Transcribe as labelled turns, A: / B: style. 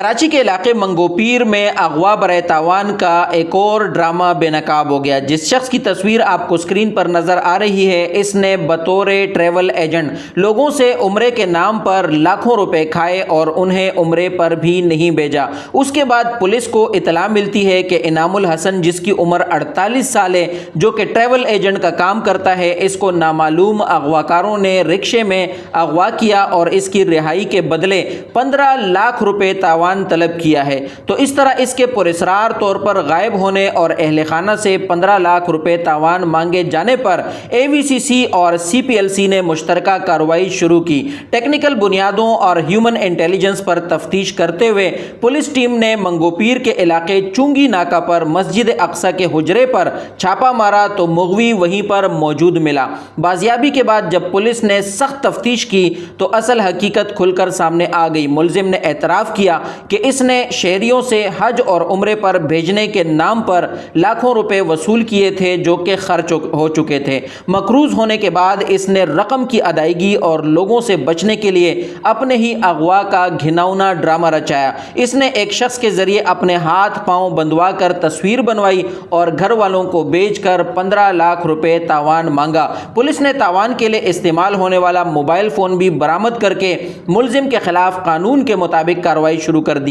A: کراچی کے علاقے منگوپیر میں اغوا برائے تاوان کا ایک اور ڈرامہ بے نقاب ہو گیا۔ جس شخص کی تصویر آپ کو اسکرین پر نظر آ رہی ہے، اس نے بطور ٹریول ایجنٹ لوگوں سے عمرے کے نام پر لاکھوں روپے کھائے اور انہیں عمرے پر بھی نہیں بھیجا۔ اس کے بعد پولیس کو اطلاع ملتی ہے کہ انعام الحسن، جس کی عمر 48 سال ہے، جو کہ ٹریول ایجنٹ کا کام کرتا ہے، اس کو نامعلوم اغواکاروں نے رکشے میں اغوا کیا اور اس کی رہائی کے بدلے 15 لاکھ روپے تاوان طلب کیا ہے۔ تو اس طرح اس کے پراسرار طور پر غائب ہونے اور اہل خانہ سے 15 لاکھ روپے تاوان مانگے جانے پر AVCC اور CPLC نے مشترکہ کارروائی شروع کی۔ ٹیکنیکل بنیادوں اور ہیومن انٹیلیجنس پر تفتیش کرتے ہوئے پولیس ٹیم نے منگوپیر کے علاقے چونگی ناکہ پر مسجد اقصی کے حجرے پر چھاپا مارا تو مغوی وہیں پر موجود ملا۔ بازیابی کے بعد جب پولیس نے سخت تفتیش کی تو اصل حقیقت کھل کر سامنے آ گئی۔ ملزم نے اعتراف کیا کہ اس نے شہریوں سے حج اور عمرے پر بھیجنے کے نام پر لاکھوں روپے وصول کیے تھے، جو کہ خرچ ہو چکے تھے۔ مقروض ہونے کے بعد اس نے رقم کی ادائیگی اور لوگوں سے بچنے کے لیے اپنے ہی اغوا کا گھناؤنا ڈرامہ رچایا۔ اس نے ایک شخص کے ذریعے اپنے ہاتھ پاؤں بندھوا کر تصویر بنوائی اور گھر والوں کو بیچ کر 15 لاکھ روپے تاوان مانگا۔ پولیس نے تاوان کے لیے استعمال ہونے والا موبائل فون بھی برآمد کر کے ملزم کے خلاف قانون کے مطابق کارروائی شروع کر دی۔